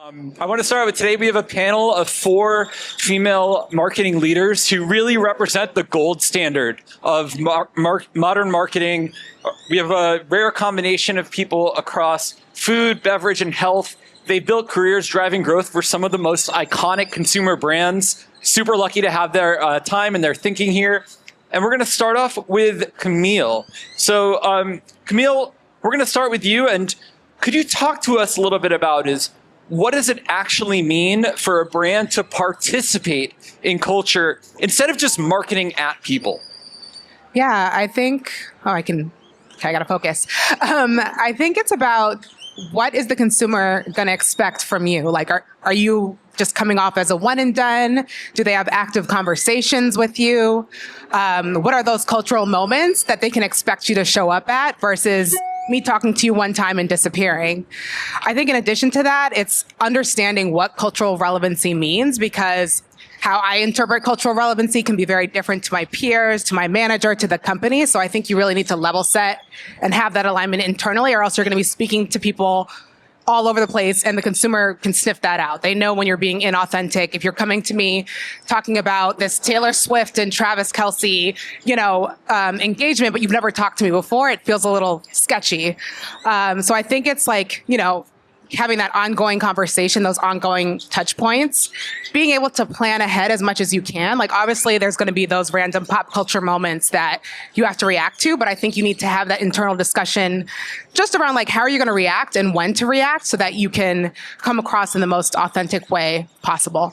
I want to start with today we have a panel of 4 female marketing leaders who really represent the gold standard of modern marketing. We have a rare combination of people across food, beverage, and health. They built careers driving growth for some of the most iconic consumer brands. Super lucky to have their time and their thinking here. And we're going to start off with Camille. So Camille, we're going to start with you. And could you talk to us a little bit about what does it actually mean for a brand to participate in culture instead of just marketing at people? Yeah, I think, I gotta focus. I think it's about what is the consumer gonna expect from you? Like, are you just coming off as a one and done? Do they have active conversations with you? What are those cultural moments that they can expect you to show up at versus me talking to you one time and disappearing? I think in addition to that, it's understanding what cultural relevancy means, because how I interpret cultural relevancy can be very different to my peers, to my manager, to the company. So I think you really need to level set and have that alignment internally, or else you're going to be speaking to people all over the place, and the consumer can sniff that out. They know when you're being inauthentic. If you're coming to me talking about this Taylor Swift and Travis Kelce, engagement, but you've never talked to me before, it feels a little sketchy. So I think it's like, having that ongoing conversation, those ongoing touch points, being able to plan ahead as much as you can. Like, obviously there's going to be those random pop culture moments that you have to react to, but I think you need to have that internal discussion just around like, how are you going to react and when to react so that you can come across in the most authentic way possible.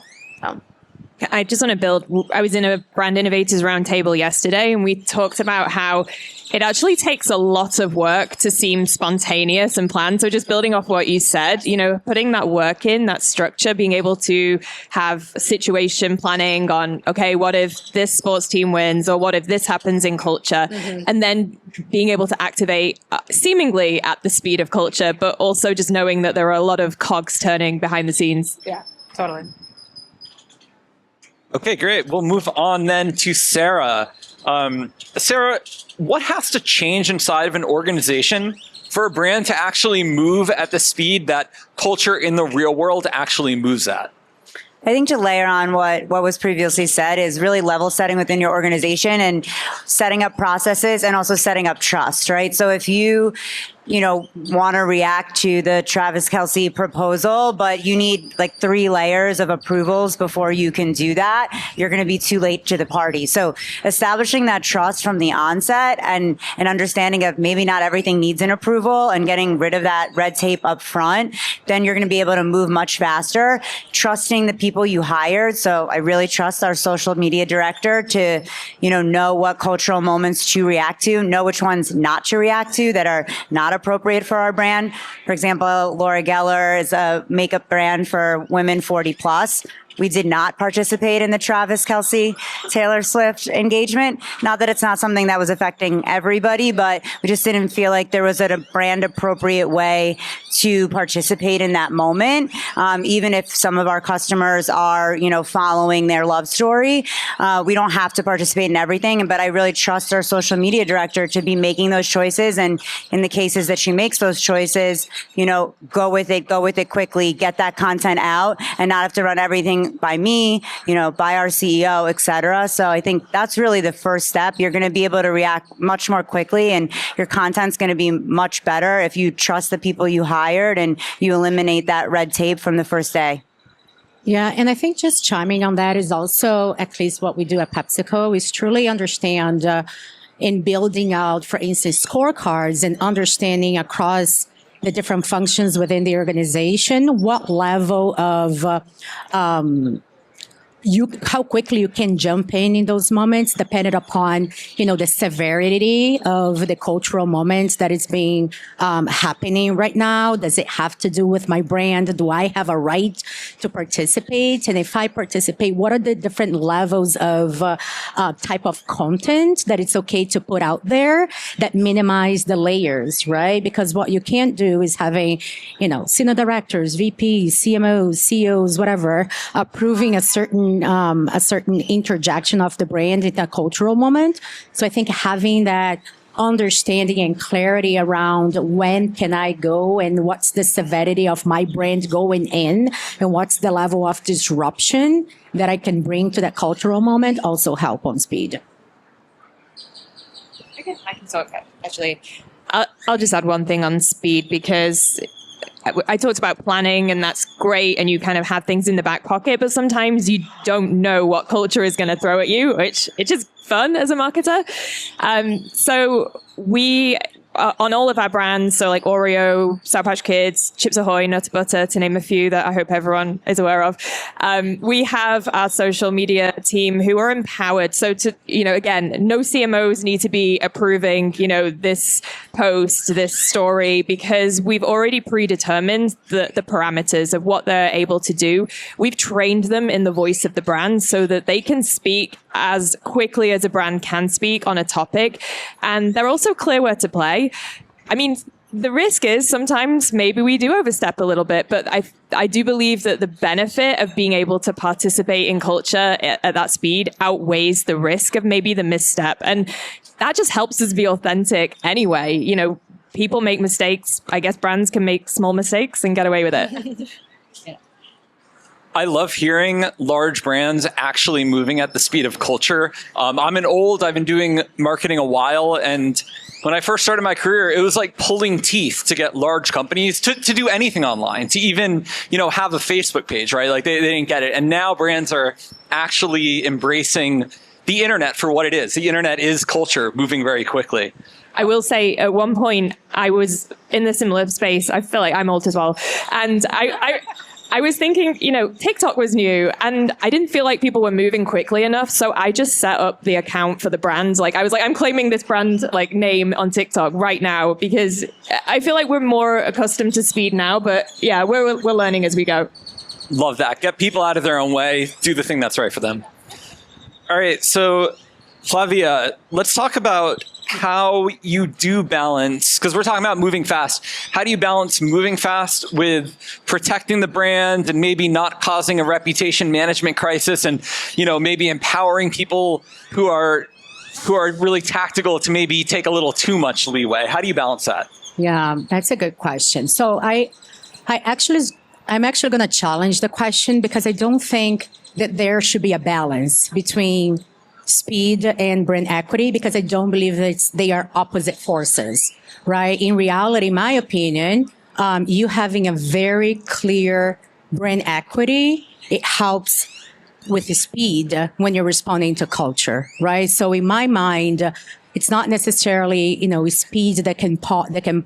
I just want to build. I was in a brand innovators roundtable yesterday, and we talked about how it actually takes a lot of work to seem spontaneous and planned. So just building off what you said, putting that work in, that structure, being able to have situation planning on, okay, what if this sports team wins, or what if this happens in culture? Mm-hmm. And then being able to activate seemingly at the speed of culture, but also just knowing that there are a lot of cogs turning behind the scenes. Yeah, totally. Okay, great. We'll move on then to Sara. Sara, what has to change inside of an organization for a brand to actually move at the speed that culture in the real world actually moves at? I think to layer on what was previously said is really level setting within your organization and setting up processes and also setting up trust, right? So if you want to react to the Travis Kelce proposal, but you need like 3 layers of approvals before you can do that, you're going to be too late to the party. So establishing that trust from the onset and an understanding of maybe not everything needs an approval and getting rid of that red tape up front, then you're going to be able to move much faster. Trusting the people you hired. So I really trust our social media director to, know what cultural moments to react to, know which ones not to react to that are not appropriate for our brand. For example, Laura Geller is a makeup brand for women 40 plus. We did not participate in the Travis Kelce Taylor Swift engagement. Not that it's not something that was affecting everybody, but we just didn't feel like there was a brand appropriate way to participate in that moment. Even if some of our customers are, following their love story, we don't have to participate in everything. But I really trust our social media director to be making those choices. And in the cases that she makes those choices, go with it quickly, get that content out and not have to run everything by me, by our CEO, et cetera. So I think that's really the first step. You're going to be able to react much more quickly, and your content's going to be much better if you trust the people you hired and you eliminate that red tape from the first day. Yeah, and I think just chiming on that is also at least what we do at PepsiCo is truly understand in building out, for instance, scorecards and understanding across the different functions within the organization, what level of how quickly you can jump in those moments, depending upon, the severity of the cultural moments that is being happening right now. Does it have to do with my brand? Do I have a right to participate? And if I participate, what are the different levels of type of content that it's okay to put out there that minimize the layers, right? Because what you can't do is having, senior directors, VPs, CMOs, CEOs, whatever, approving a certain interjection of the brand in that cultural moment. So I think having that understanding and clarity around when can I go and what's the severity of my brand going in and what's the level of disruption that I can bring to that cultural moment also help on speed. Okay, I can talk actually. I'll just add one thing on speed because I talked about planning and that's great and you kind of have things in the back pocket, but sometimes you don't know what culture is going to throw at you, which it's just fun as a marketer. So we, on all of our brands, so like Oreo, Sour Patch Kids, Chips Ahoy, Nutter Butter, to name a few that I hope everyone is aware of, we have our social media team who are empowered. So to, again, no CMOs need to be approving, this post, this story, because we've already predetermined the parameters of what they're able to do. We've trained them in the voice of the brand so that they can speak as quickly as a brand can speak on a topic. And they're also clear where to play. I mean, the risk is sometimes maybe we do overstep a little bit, but I do believe that the benefit of being able to participate in culture at that speed outweighs the risk of maybe the misstep. And that just helps us be authentic anyway. People make mistakes. I guess brands can make small mistakes and get away with it. I love hearing large brands actually moving at the speed of culture. I've been doing marketing a while, and when I first started my career, it was like pulling teeth to get large companies to do anything online, to even, have a Facebook page, right? Like they didn't get it. And now brands are actually embracing the internet for what it is. The internet is culture moving very quickly. I will say at one point I was in the similar space. I feel like I'm old as well. And I was thinking, TikTok was new and I didn't feel like people were moving quickly enough. So I just set up the account for the brand. I was like, I'm claiming this brand name on TikTok right now because I feel like we're more accustomed to speed now. But yeah, we're learning as we go. Love that. Get people out of their own way. Do the thing that's right for them. All right. So Flavia, let's talk about how you do balance, because we're talking about moving fast. How do you balance moving fast with protecting the brand and maybe not causing a reputation management crisis and, maybe empowering people who are really tactical to maybe take a little too much leeway? How do you balance that? Yeah, that's a good question. So I'm actually going to challenge the question because I don't think that there should be a balance between speed and brand equity, because I don't believe that they are opposite forces, right? In reality, my opinion, you having a very clear brand equity, it helps with the speed when you're responding to culture, right? So in my mind, it's not necessarily, speed that can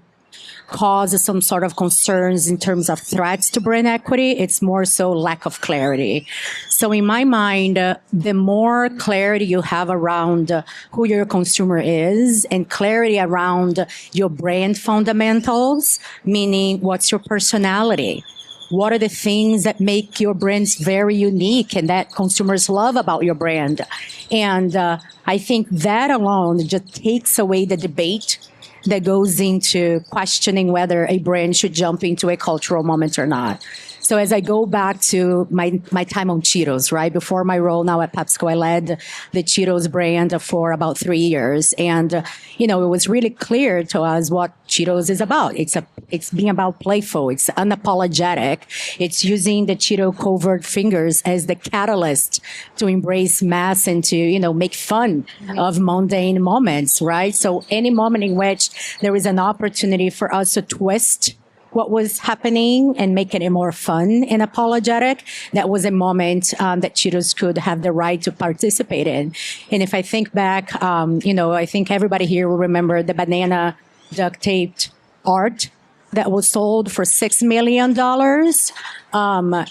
cause some sort of concerns in terms of threats to brand equity. It's more so lack of clarity. So in my mind, the more clarity you have around who your consumer is and clarity around your brand fundamentals, meaning what's your personality? What are the things that make your brands very unique and that consumers love about your brand? And I think that alone just takes away the debate that goes into questioning whether a brand should jump into a cultural moment or not. So as I go back to my time on Cheetos, right? Before my role now at PepsiCo, I led the Cheetos brand for about 3 years. And, it was really clear to us what Cheetos is about. It's being about playful. It's unapologetic. It's using the Cheeto covert fingers as the catalyst to embrace mass and to, make fun of mundane moments, right? So any moment in which there is an opportunity for us to twist what was happening and making it more fun and apologetic, that was a moment that Cheetos could have the right to participate in. And if I think back, I think everybody here will remember the banana duct taped art that was sold for $6 million.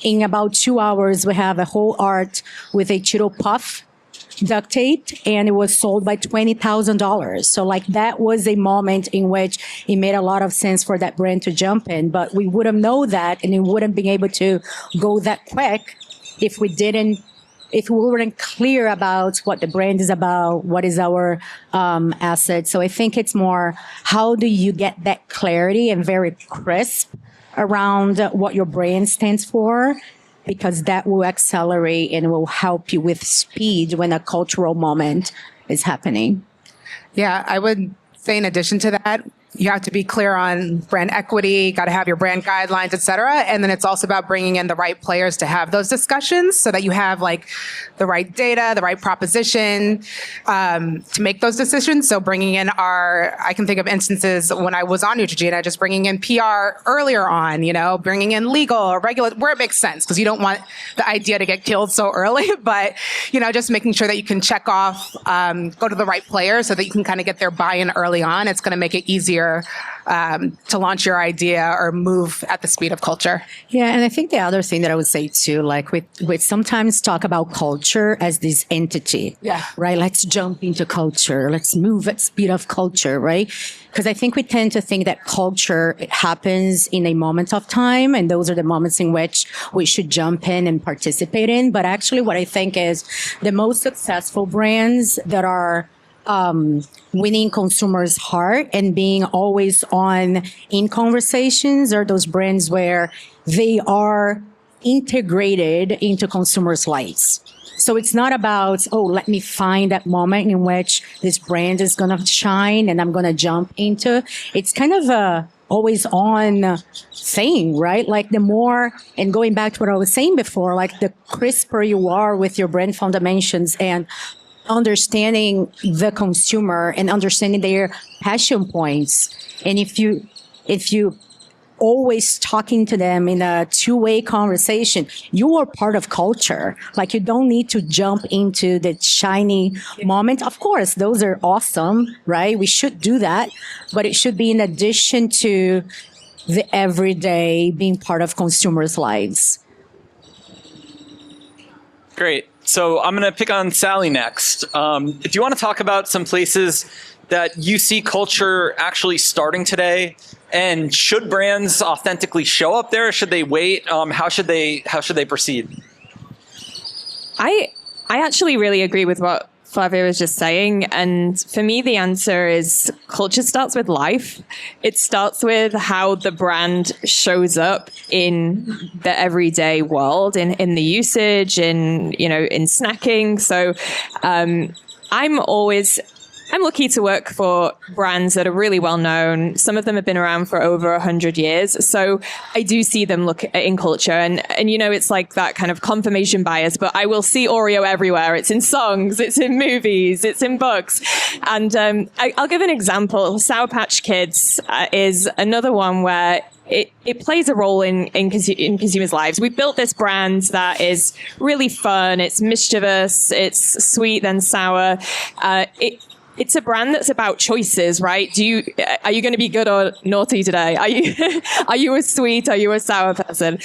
In about 2 hours, we have a whole art with a Cheeto puff duct taped, and it was sold by $20,000. So that was a moment in which it made a lot of sense for that brand to jump in, but we wouldn't know that and it wouldn't be able to go that quick if we weren't clear about what the brand is about, what is our asset. So I think it's more, how do you get that clarity and very crisp around what your brand stands for? Because that will accelerate and will help you with speed when a cultural moment is happening. Yeah, I would say in addition to that, you have to be clear on brand equity, got to have your brand guidelines, et cetera. And then it's also about bringing in the right players to have those discussions so that you have like the right data, the right proposition to make those decisions. So bringing in I can think of instances when I was on Neutrogena, just bringing in PR earlier on, bringing in legal or regular, where it makes sense, because you don't want the idea to get killed so early, but, just making sure that you can check off, go to the right players so that you can kind of get their buy-in early on. It's going to make it easier to launch your idea or move at the speed of culture. Yeah, and I think the other thing that I would say too, like we sometimes talk about culture as this entity, right? Let's jump into culture. Let's move at speed of culture, right? Because I think we tend to think that culture happens in a moment of time, and those are the moments in which we should jump in and participate in. But actually, what I think is the most successful brands that are winning consumers' heart and being always on in conversations are those brands where they are integrated into consumers' lives. So it's not about, let me find that moment in which this brand is going to shine and I'm going to jump into. It's kind of a always on thing, right? Like the more, and going back to what I was saying before, like the crisper you are with your brand fundamentals and understanding the consumer and understanding their passion points. And if you always talking to them in a two-way conversation, you are part of culture. Like you don't need to jump into the shiny moment. Of course, those are awesome, right? We should do that, but it should be in addition to the everyday being part of consumers' lives. Great. So I'm going to pick on Sally next. Do you want to talk about some places that you see culture actually starting today? And should brands authentically show up there? Should they wait? How should they proceed? I actually really agree with what Flavia was just saying. And for me, the answer is culture starts with life. It starts with how the brand shows up in the everyday world, in the usage, in snacking. So I'm lucky to work for brands that are really well known. Some of them have been around for over 100 years. So I do see them look in culture. And it's like that kind of confirmation bias, but I will see Oreo everywhere. It's in songs, it's in movies, it's in books. And I'll give an example. Sour Patch Kids is another one where it plays a role in consumers' lives. We built this brand that is really fun. It's mischievous. It's sweet, then sour. It's a brand that's about choices, right? Are you going to be good or naughty today? Are you a sweet? Are you a sour person?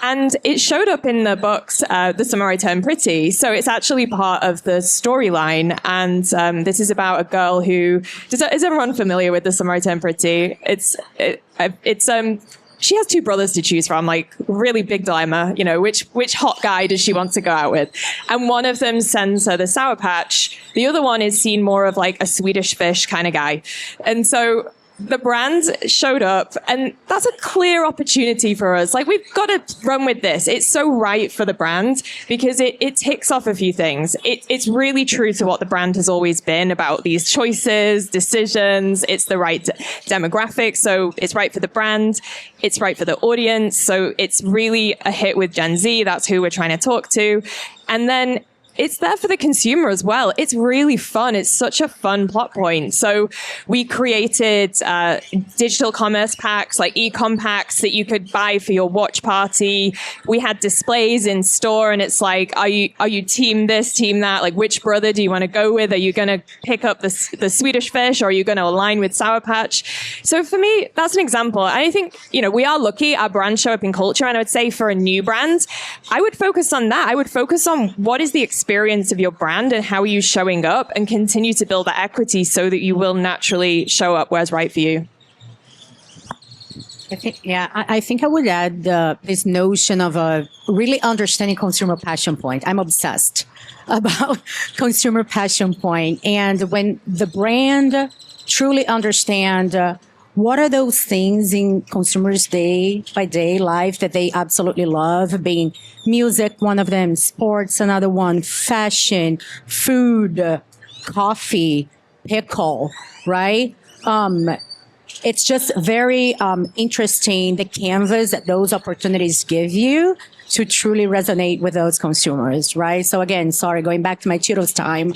And it showed up in the books, The Summer I Turned Pretty. So it's actually part of the storyline. And this is about a girl who is everyone familiar with The Summer I Turned Pretty? She has two brothers to choose from, like really big dilemma, which hot guy does she want to go out with? And one of them sends her the Sour Patch. The other one is seen more of like a Swedish fish kind of guy. And so the brand showed up, and that's a clear opportunity for us. Like, we've got to run with this. It's so right for the brand because it ticks off a few things. It's really true to what the brand has always been about these choices, decisions. It's the right demographic. So it's right for the brand. It's right for the audience. So it's really a hit with Gen Z. That's who we're trying to talk to. And then it's there for the consumer as well. It's really fun. It's such a fun plot point. So we created digital commerce packs, like e-com packs that you could buy for your watch party. We had displays in store, and it's like, are you team this, team that? Like, which brother do you want to go with? Are you going to pick up the Swedish fish, or are you going to align with Sour Patch? So for me, that's an example. And I think, we are lucky our brands show up in culture. And I would say for a new brand, I would focus on that. I would focus on what is the experience of your brand and how are you showing up, and continue to build that equity so that you will naturally show up where's right for you. I think I would add this notion of really understanding consumer passion point. I'm obsessed about consumer passion point. And when the brand truly understand what are those things in consumers' day-by-day life that they absolutely love, being music, one of them, sports, another one, fashion, food, coffee, pickle, right? it's just very interesting, the canvas that those opportunities give you to truly resonate with those consumers, right? So again, sorry, going back to my Cheetos time,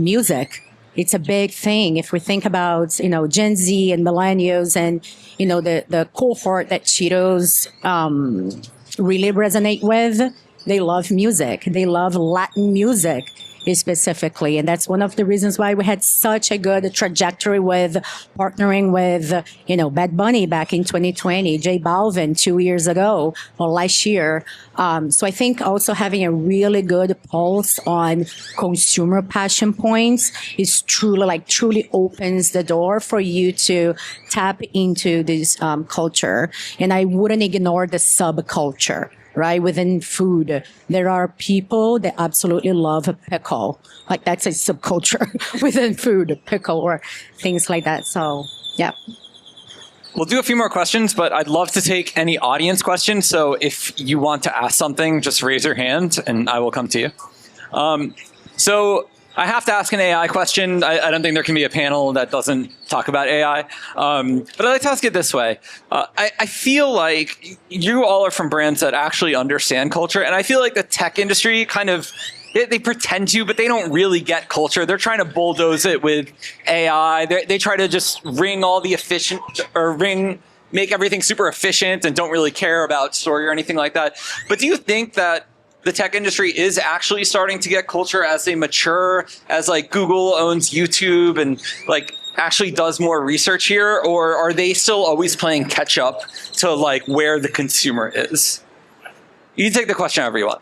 music. It's a big thing. If we think about, Gen Z and millennials and, the cohort that Cheetos really resonate with, they love music. They love Latin music specifically. And that's one of the reasons why we had such a good trajectory with partnering with, Bad Bunny back in 2020, J Balvin 2 years ago or last year. So I think also having a really good pulse on consumer passion points is truly opens the door for you to tap into this culture. And I wouldn't ignore the subculture. Right? Within food, there are people that absolutely love a pickle. Like that's a subculture within food, pickle or things like that. So, yeah. We'll do a few more questions, but I'd love to take any audience questions. So if you want to ask something, just raise your hand and I will come to you. So I have to ask an AI question. I don't think there can be a panel that doesn't talk about AI. But I'd like to ask it this way. I feel like you all are from brands that actually understand culture. And I feel like the tech industry kind of, they pretend to, but they don't really get culture. They're trying to bulldoze it with AI. They try to just make everything super efficient and don't really care about story or anything like that. But do you think that the tech industry is actually starting to get culture as they mature, as like Google owns YouTube and like actually does more research here? Or are they still always playing catch up to like where the consumer is? You can take the question however you want.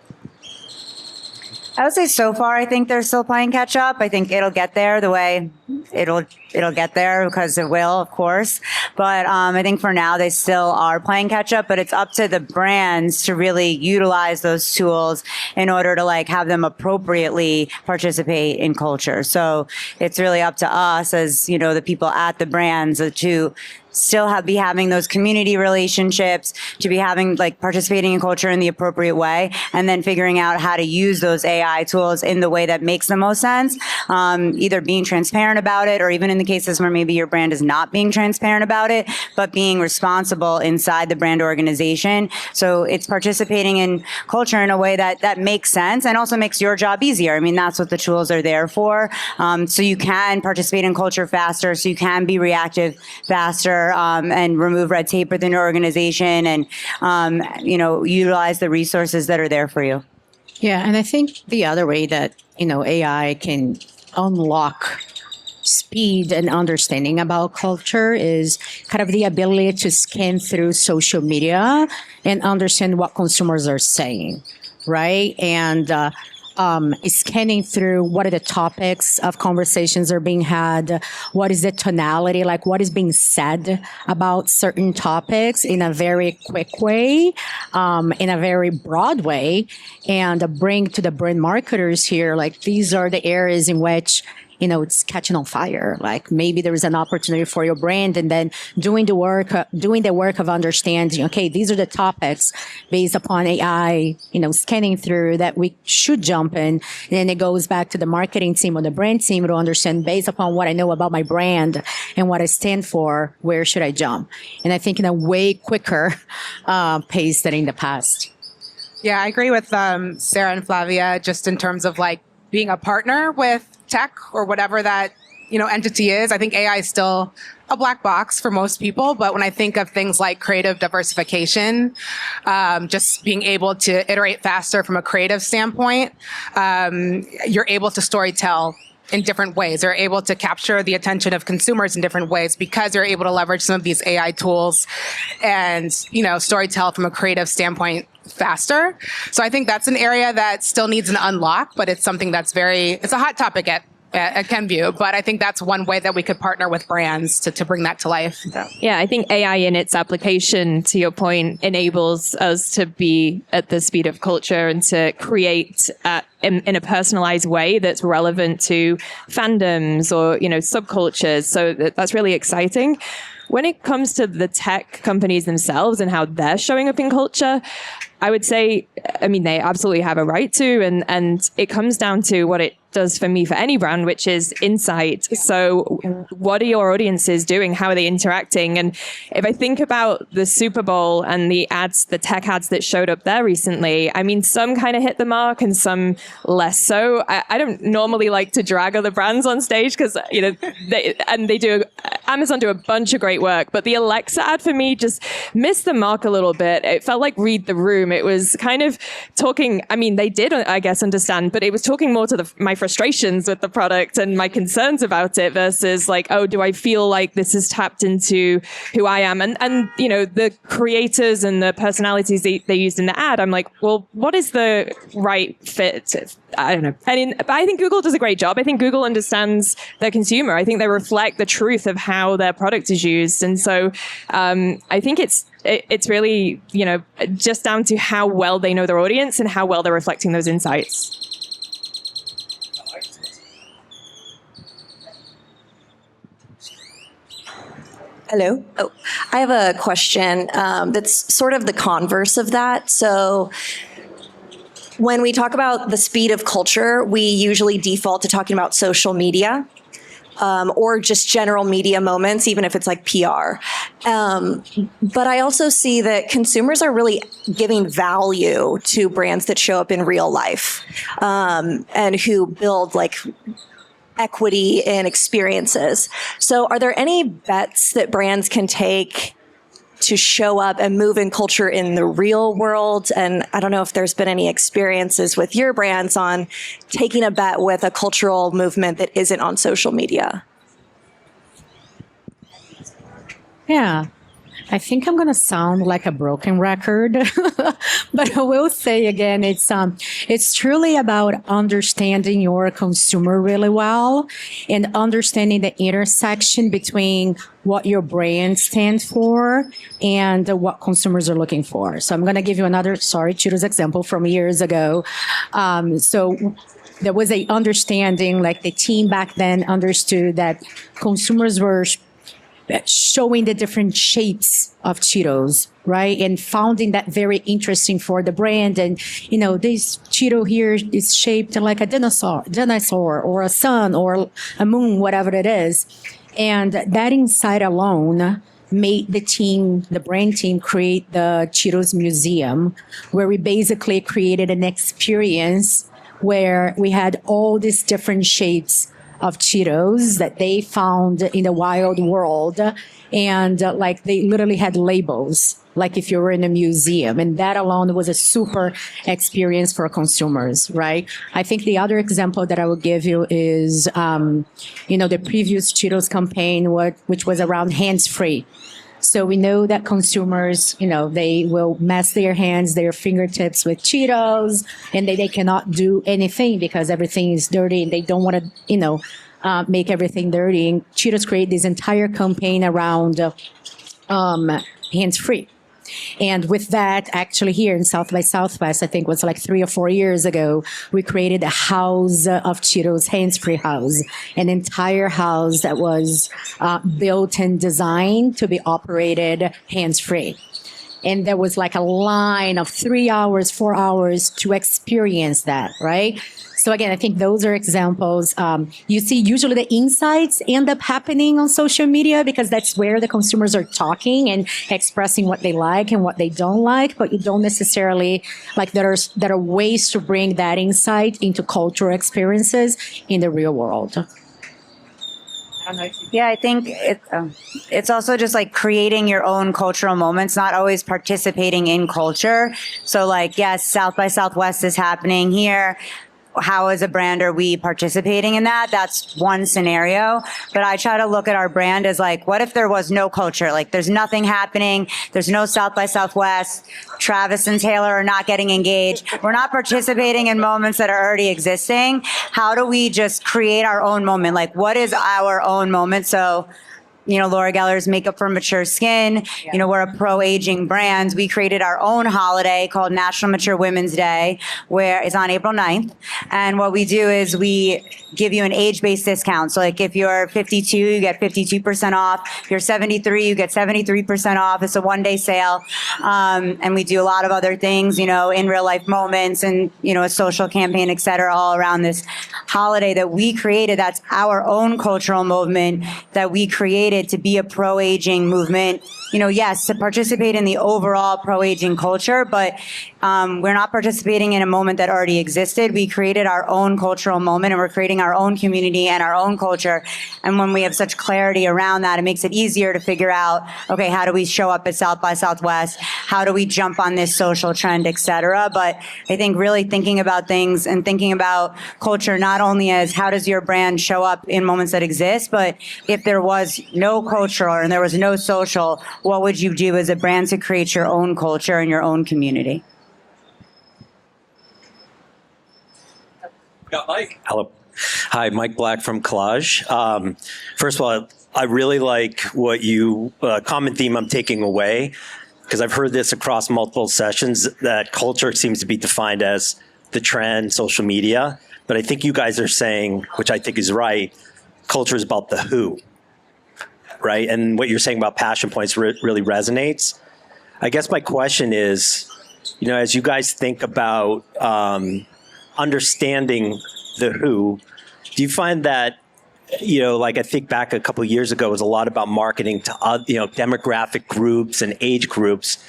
I would say so far, I think they're still playing catch up. I think it'll get there the way it'll get there because it will, of course. But I think for now, they still are playing catch up, but it's up to the brands to really utilize those tools in order to like have them appropriately participate in culture. So it's really up to us as, the people at the brands to still be having those community relationships, to be having like participating in culture in the appropriate way, and then figuring out how to use those AI tools in the way that makes the most sense. Either being transparent about it, or even in the cases where maybe your brand is not being transparent about it, but being responsible inside the brand organization. So it's participating in culture in a way that makes sense and also makes your job easier. I mean, that's what the tools are there for. So you can participate in culture faster, so you can be reactive faster. And remove red tape within your organization and, utilize the resources that are there for you. Yeah. And I think the other way that, AI can unlock speed and understanding about culture is kind of the ability to scan through social media and understand what consumers are saying, right? And, scanning through what are the topics of conversations are being had, what is the tonality, like what is being said about certain topics in a very quick way, in a very broad way, and bring to the brand marketers here, like these are the areas in which it's catching on fire. Like maybe there is an opportunity for your brand, and then doing the work of understanding, okay, these are the topics based upon AI, scanning through that we should jump in. And then it goes back to the marketing team or the brand team to understand based upon what I know about my brand and what I stand for, where should I jump? And I think in a way quicker pace than in the past. Yeah, I agree with Sara and Flavia just in terms of like being a partner with tech or whatever that entity is. I think AI is still a black box for most people, but when I think of things like creative diversification, just being able to iterate faster from a creative standpoint, you're able to storytell in different ways. They're able to capture the attention of consumers in different ways because they're able to leverage some of these AI tools and, storytell from a creative standpoint faster. So I think that's an area that still needs an unlock, but it's something that's it's a hot topic at Kenvue, but I think that's one way that we could partner with brands to bring that to life. So. Yeah, I think AI in its application, to your point, enables us to be at the speed of culture and to create in a personalized way that's relevant to fandoms or, subcultures. So that's really exciting. When it comes to the tech companies themselves and how they're showing up in culture, I would say, they absolutely have a right to, and it comes down to what it does for me for any brand, which is insight. So what are your audiences doing? How are they interacting? And if I think about the Super Bowl and the ads, the tech ads that showed up there recently, I mean, some kind of hit the mark and some less so. I don't normally like to drag other brands on stage because, you know, Amazon do a bunch of great work, but the Alexa ad for me just missed the mark a little bit. It felt like read the room. It was kind of talking, I mean, they did, I guess, understand, but it was talking more to my frustrations with the product and my concerns about it versus like, oh, do I feel like this is tapped into who I am? And you know, the creators and the personalities they used in the ad, I'm like, well, what is the right fit? I don't know. But I think Google does a great job. I think Google understands their consumer. I think they reflect the truth of how their product is used. And so I think it's really, you know, just down to how well they know their audience and how well they're reflecting those insights. Hello. Oh, I have a question that's sort of the converse of that. So when we talk about the speed of culture, we usually default to talking about social media. Or just general media moments, even if it's like PR. But I also see that consumers are really giving value to brands that show up in real life and who build like equity in experiences. So are there any bets that brands can take to show up and move in culture in the real world? And I don't know if there's been any experiences with your brands on taking a bet with a cultural movement that isn't on social media. Yeah. I think I'm going to sound like a broken record, but I will say again, it's truly about understanding your consumer really well and understanding the intersection between what your brand stands for and what consumers are looking for. So I'm going to give you another, Cheetos example from years ago. So there was a understanding, like the team back then understood that consumers were showing the different shapes of Cheetos, right? And finding that very interesting for the brand. And, you know, this Cheeto here is shaped like a dinosaur or a sun or a moon, whatever it is. And that insight alone made the brand team create the Cheetos Museum, where we basically created an experience where we had all these different shapes of Cheetos that they found in the wild world. And like they literally had labels, like if you were in a museum. And that alone was a super experience for consumers, right? I think the other example that I will give you is, the previous Cheetos campaign, which was around hands-free. So we know that consumers, they will mess their hands, their fingertips with Cheetos, and they cannot do anything because everything is dirty and they don't want to, make everything dirty. And Cheetos create this entire campaign around hands-free. And with that, actually here in South by Southwest, I think it was like 3 or 4 years ago, we created a house of Cheetos, hands-free house, an entire house that was built and designed to be operated hands-free. And there was like a line of 3 hours, 4 hours to experience that, right? So again, I think those are examples. You see usually the insights end up happening on social media because that's where the consumers are talking and expressing what they like and what they don't like, but you don't necessarily, like there are ways to bring that insight into cultural experiences in the real world. Yeah, I think it's also just like creating your own cultural moments, not always participating in culture. So like, yes, South by Southwest is happening here. How as a brand are we participating in that? That's one scenario. But I try to look at our brand as like, what if there was no culture? Like there's nothing happening. There's no South by Southwest. Travis and Taylor are not getting engaged. We're not participating in moments that are already existing. How do we just create our own moment? Like what is our own moment? So Laura Geller's Makeup for Mature Skin. We're a pro-aging brand. We created our own holiday called National Mature Women's Day, where it's on April 9th. And what we do is we give you an age-based discount. So like if you're 52, you get 52% off. If you're 73, you get 73% off. It's a one-day sale. And we do a lot of other things, in real life moments and, a social campaign, et cetera, all around this holiday that we created. That's our own cultural movement that we created to be a pro-aging movement, yes, to participate in the overall pro-aging culture, but we're not participating in a moment that already existed. We created our own cultural moment, and we're creating our own community and our own culture. And when we have such clarity around that, it makes it easier to figure out, okay, how do we show up at South by Southwest? How do we jump on this social trend, et cetera? But I think really thinking about things and thinking about culture not only as how does your brand show up in moments that exist, but if there was no culture and there was no social, what would you do as a brand to create your own culture and your own community? Got Mike. Hello. Hi, Mike Black from Collage. First of all, I really like what common theme I'm taking away, because I've heard this across multiple sessions, that culture seems to be defined as the trend, social media. But I think you guys are saying, which I think is right, culture is about the who, right? And what you're saying about passion points really resonates. I guess my question is, as you guys think about understanding the who, do you find that, like I think back a couple of years ago, it was a lot about marketing to, demographic groups and age groups.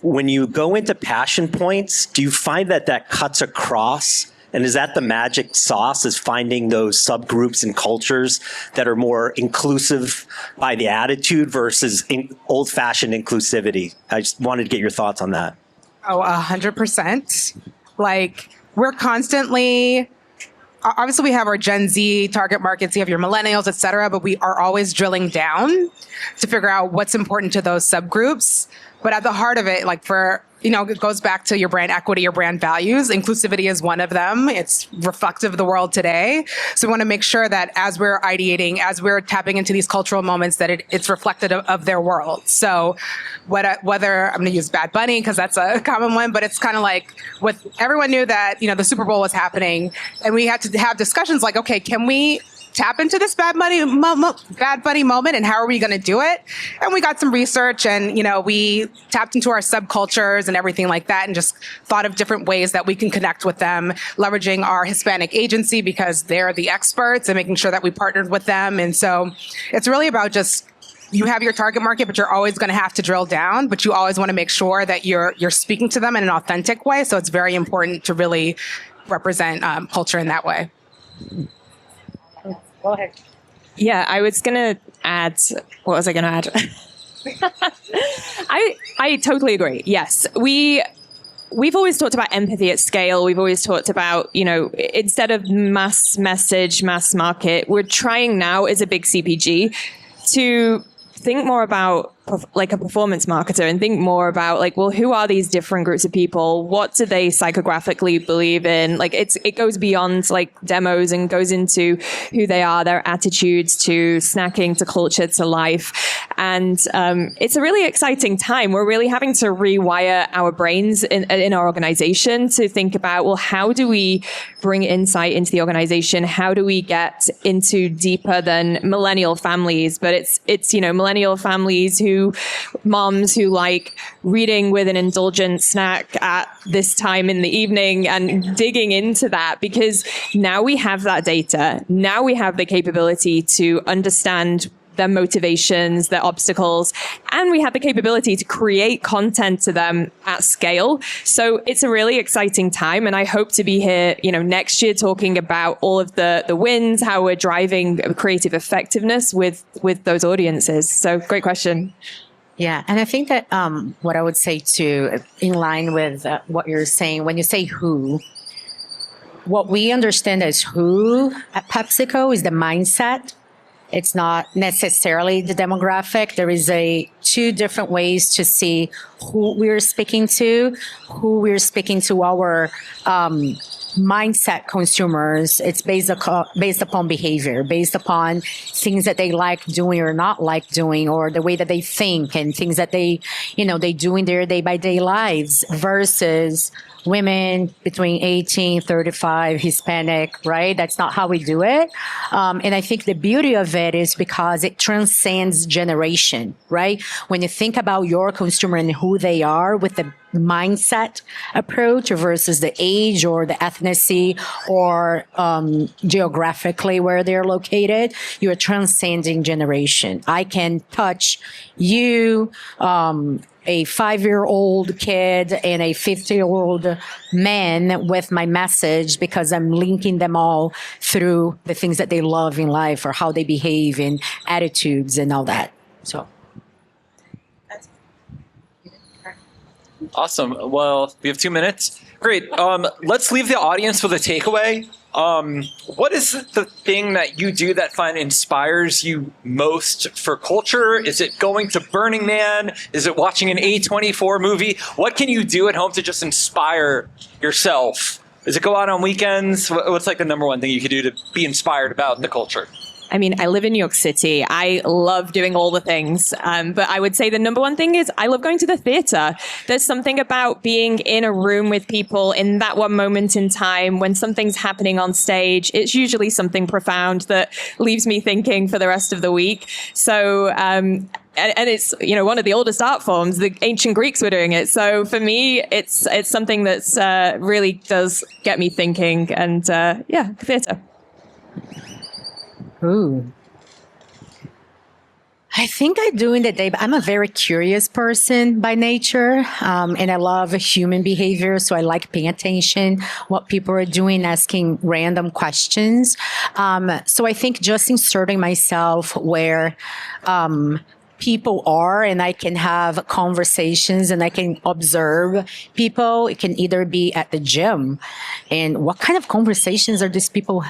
When you go into passion points, do you find that cuts across? And is that the magic sauce, is finding those subgroups and cultures that are more inclusive by the attitude versus old-fashioned inclusivity? I just wanted to get your thoughts on that. Oh, 100%. Like, we're constantly, obviously we have our Gen Z target markets, you have your millennials, et cetera, but we are always drilling down to figure out what's important to those subgroups. But at the heart of it, it goes back to your brand equity, your brand values. Inclusivity is one of them. It's reflective of the world today. So we want to make sure that as we're ideating, as we're tapping into these cultural moments, that it's reflective of their world. So whether I'm going to use Bad Bunny because that's a common one, but it's kind of like everyone knew that, the Super Bowl was happening, and we had to have discussions like, okay, can we tap into this Bad Bunny moment, and how are we going to do it? And we got some research, and we tapped into our subcultures and everything like that, and just thought of different ways that we can connect with them, leveraging our Hispanic agency because they're the experts, and making sure that we partnered with them. And so it's really about just, you have your target market, but you're always going to have to drill down, but you always want to make sure that you're speaking to them in an authentic way. So it's very important to really represent culture in that way. Go ahead. Yeah, I was going to add, what was I going to add? I totally agree. Yes. We've always talked about empathy at scale. We've always talked about, instead of mass message, mass market, we're trying now as a big CPG to think more about like a performance marketer and think more about who are these different groups of people? What do they psychographically believe in? It goes beyond demos and goes into who they are, their attitudes to snacking, to culture, to life. And it's a really exciting time. We're really having to rewire our brains in our organization to think about, well, how do we bring insight into the organization? How do we get into deeper than millennial families? But it's millennial families moms who like reading with an indulgent snack at this time in the evening, and digging into that, because now we have that data. Now we have the capability to understand their motivations, their obstacles, and we have the capability to create content to them at scale. So it's a really exciting time, and I hope to be here, next year talking about all of the wins, how we're driving creative effectiveness with those audiences. So great question. Yeah, and I think that what I would say too, in line with what you're saying, when you say who, what we understand as who at PepsiCo is the mindset. It's not necessarily the demographic. There is a two different ways to see who we're speaking to, our mindset consumers. It's based upon behavior, based upon things that they like doing or not like doing, or the way that they think and things that they do in their day by day lives versus women between 18, 35, Hispanic, right? That's not how we do it. And I think the beauty of it is because it transcends generation, right? When you think about your consumer and who they are with the mindset approach versus the age or the ethnicity or geographically where they're located, you're transcending generation. I can touch you, a 5-year-old kid and a 50-year-old man with my message because I'm linking them all through the things that they love in life or how they behave and attitudes and all that. So. Awesome. Well, we have 2 minutes. Great. Let's leave the audience with a takeaway. What is the thing that you do that inspires you most for culture? Is it going to Burning Man? Is it watching an A24 movie? What can you do at home to just inspire yourself? Is it go out on weekends? What's like the number one thing you could do to be inspired about the culture? I mean, I live in New York City. I love doing all the things. But I would say the number one thing is I love going to the theater. There's something about being in a room with people in that one moment in time when something's happening on stage. It's usually something profound that leaves me thinking for the rest of the week. So, and it's, one of the oldest art forms. The ancient Greeks were doing it. So for me, it's something that's really does get me thinking. And theater. Ooh. I think I do in the day, but I'm a very curious person by nature, and I love human behavior. So I like paying attention what people are doing, asking random questions. So I think just inserting myself where people are, and I can have conversations and I can observe people. It can either be at the gym and what kind of conversations are these people,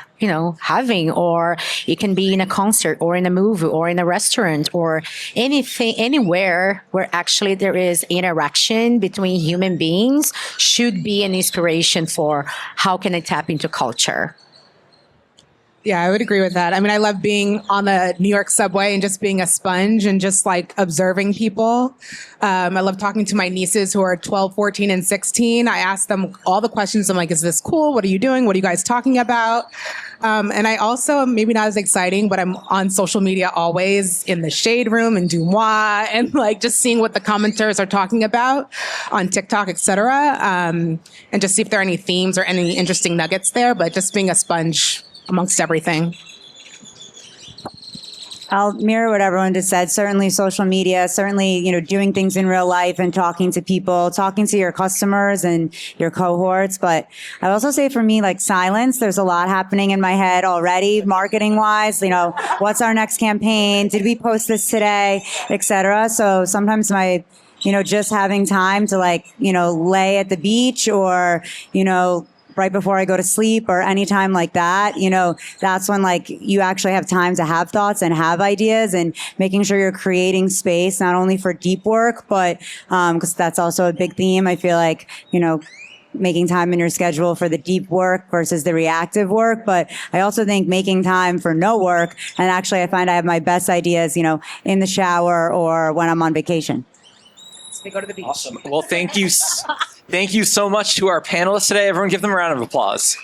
having, or it can be in a concert or in a movie or in a restaurant or anything, anywhere where actually there is interaction between human beings should be an inspiration for how can I tap into culture. Yeah, I would agree with that. I mean, I love being on the New York subway and just being a sponge and just like observing people. I love talking to my nieces who are 12, 14, and 16. I ask them all the questions. I'm like, is this cool? What are you doing? What are you guys talking about? And I also, maybe not as exciting, but I'm on social media always in the shade room and Dumois and like just seeing what the commenters are talking about on TikTok, et cetera. And just see if there are any themes or any interesting nuggets there, but just being a sponge amongst everything. I'll mirror what everyone just said. Certainly social media, certainly, doing things in real life and talking to people, talking to your customers and your cohorts. But I also say for me, like silence, there's a lot happening in my head already, marketing wise, what's our next campaign? Did we post this today, et cetera? So sometimes just having time to lay at the beach or, right before I go to sleep or anytime like that, that's when you actually have time to have thoughts and have ideas and making sure you're creating space, not only for deep work, but, cause that's also a big theme. I feel like, making time in your schedule for the deep work versus the reactive work. But I also think making time for no work. And actually I find I have my best ideas, in the shower or when I'm on vacation. So we go to the beach. Awesome. Well, thank you. Thank you so much to our panelists today. Everyone give them a round of applause.